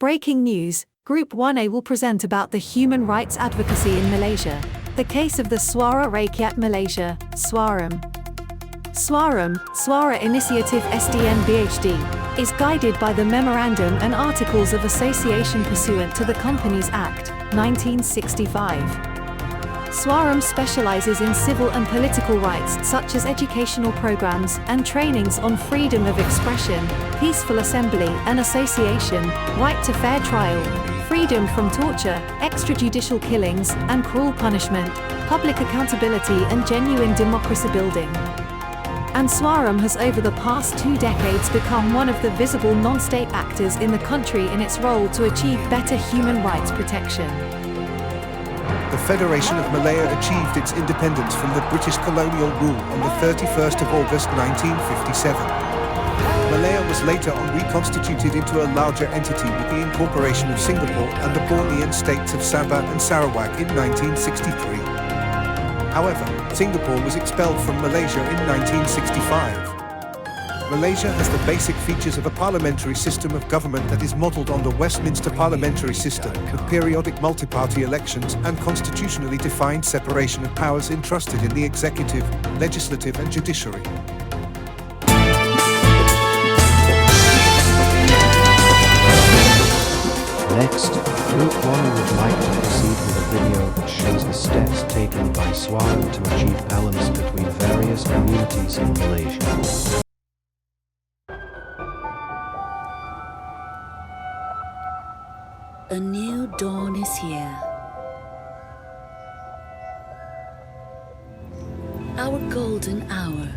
breaking news, Group 1A will present about the human rights advocacy in Malaysia. The case of the Suara Rakyat Malaysia, SUARAM. SUARAM, Suara Inisiatif SDN BHD, is guided by the Memorandum and Articles of Association pursuant to the Companies Act, 1965. SUARAM specializes in civil and political rights such as educational programs and trainings on freedom of expression, peaceful assembly and association, right to fair trial, freedom from torture, extrajudicial killings and cruel punishment, public accountability and genuine democracy building. And SUARAM has over the past 2 decades become one of the visible non-state actors in the country in its role to achieve better human rights protection. The Federation of Malaya achieved its independence from the British colonial rule on the 31st of August 1957. Malaya was later reconstituted into a larger entity with the incorporation of Singapore and the Bornean states of Sabah and Sarawak in 1963. However, Singapore was expelled from Malaysia in 1965. Malaysia has the basic features of a parliamentary system of government that is modelled on the Westminster parliamentary system, with periodic multi-party elections and constitutionally defined separation of powers entrusted in the executive, legislative and judiciary. Next, Group 1 would like to proceed with a video that shows the steps taken by SUARAM to achieve balance between various communities in Malaysia. A new dawn is here. Our golden hour.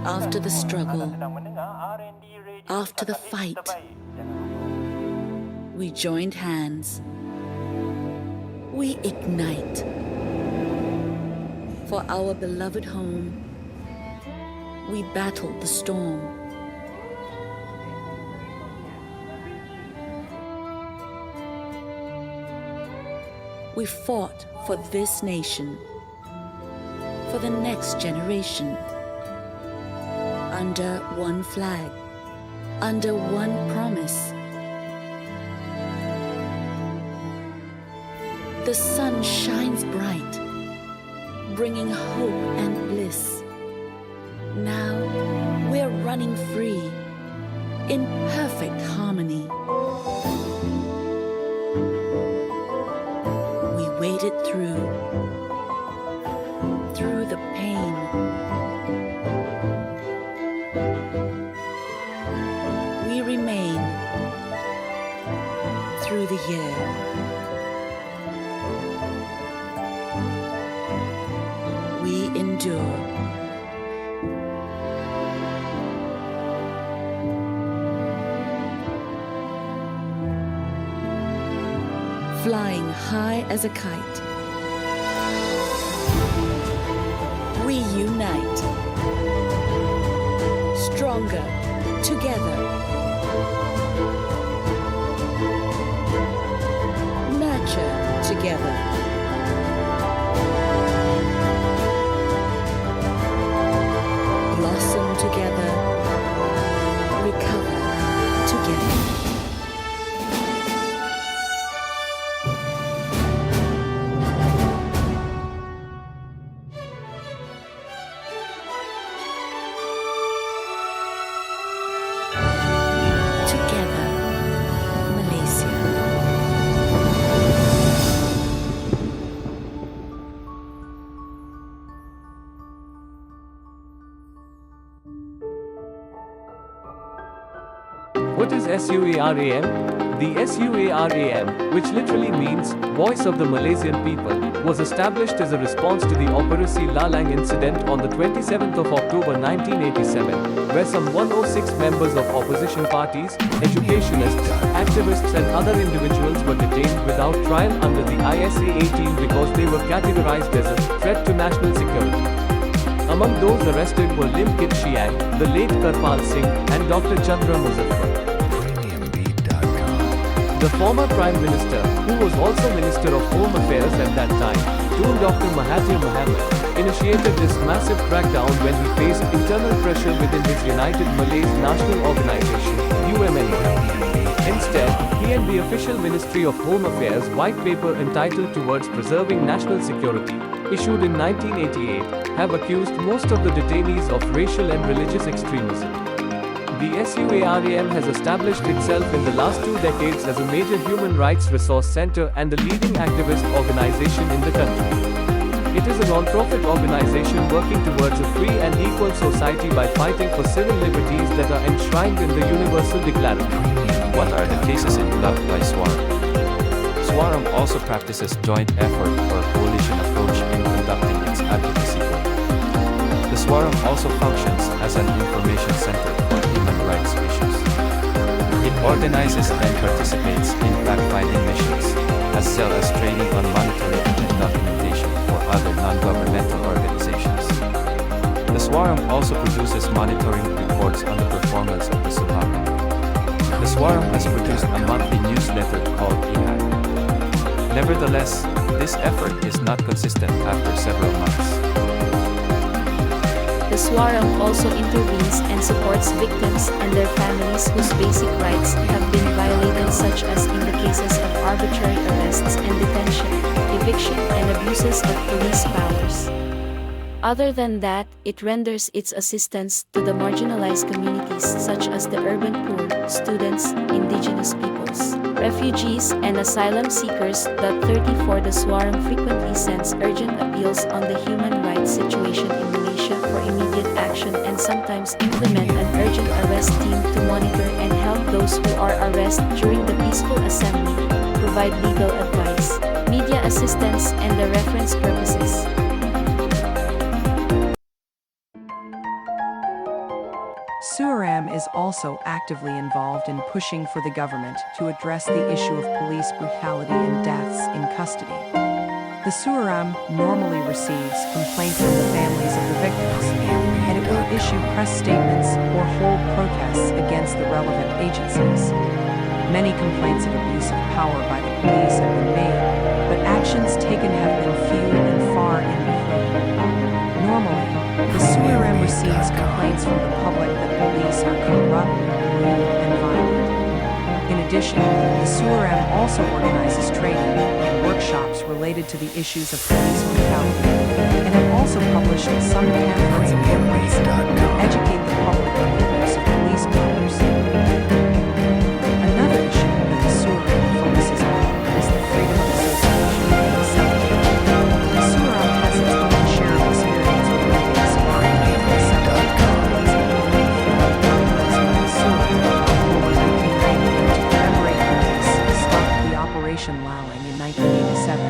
After the struggle, after the fight, we joined hands. We ignite. For our beloved home, we battled the storm. We fought for this nation, for the next generation, under one flag, under one promise. The sun shines bright, bringing hope and bliss. Now we're running free, in perfect harmony. Waited through the pain. We remain through the year. We endure. Flying high as a kite. We unite. Stronger together. Nurture together. Blossom together. Recover together. What is SUARAM? The SUARAM, which literally means Voice of the Malaysian People, was established as a response to the Operasi Lalang incident on the 27th of October 1987, where some 106 members of opposition parties, educationists, activists and other individuals were detained without trial under the ISA 18 because they were categorized as a threat to national security. Among those arrested were Lim Kit Siang, the late Karpal Singh, and Dr. Chandra Muzaffar. The former Prime Minister, who was also Minister of Home Affairs at that time, told Dr. Mahathir Mohamad, initiated this massive crackdown when he faced internal pressure within his United Malays National Organization, UMNO. Instead, he and the official Ministry of Home Affairs white paper entitled Towards Preserving National Security, issued in 1988, have accused most of the detainees of racial and religious extremism. The SUARAM has established itself in the last 2 decades as a major human rights resource center and the leading activist organization in the country. It is a non-profit organization working towards a free and equal society by fighting for civil liberties that are enshrined in the Universal Declaration. What are the cases involved by SUARAM? SUARAM also practices joint effort or coalition approach in conducting its advocacy work. The SUARAM also functions as an information center for human rights issues. It organizes and participates in fact-finding missions, as well as training on monitoring and documentation for other non-governmental organizations. The SUARAM also produces monitoring reports on the performance of the SUARAM. The SUARAM has produced a monthly newsletter called IHAD. Nevertheless, this effort is not consistent after several months. The SUARAM also intervenes and supports victims and their families whose basic rights have been violated, such as in the cases of arbitrary arrests and detention, eviction, and abuses of police powers. Other than that, it renders its assistance to the marginalized communities such as the urban poor, students, indigenous peoples, refugees, and asylum seekers. 34 The SUARAM frequently sends urgent appeals on the human rights situation in Malaysia for immediate action and sometimes implement an urgent arrest team to monitor and help those who are arrested during the peaceful assembly, provide legal advice, media assistance, and the reference purposes. SUARAM is also actively involved in pushing for the government to address the issue of police brutality and deaths in custody. The SUARAM normally receives complaints from the families of the victims, and it will issue press statements or hold protests against the relevant agencies. Many complaints of abuse of power by the police have been made, but actions taken have been few and far in between. Normally, the SUARAM receives complaints from the public that police are corrupt, rude, and violent. In addition, the SUARAM also organizes training and workshops related to the issues of police brutality, and have also published some pamphlets and booklets to educate the public on the use of police powers. Another issue that the SUARAM focuses on is the freedom of association and assembly. The SUARAM has its own share of experience with movements of freedom of assembly. Operation Lowing in 1987,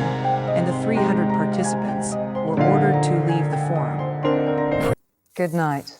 and the 300 participants were ordered to leave the forum. Good night.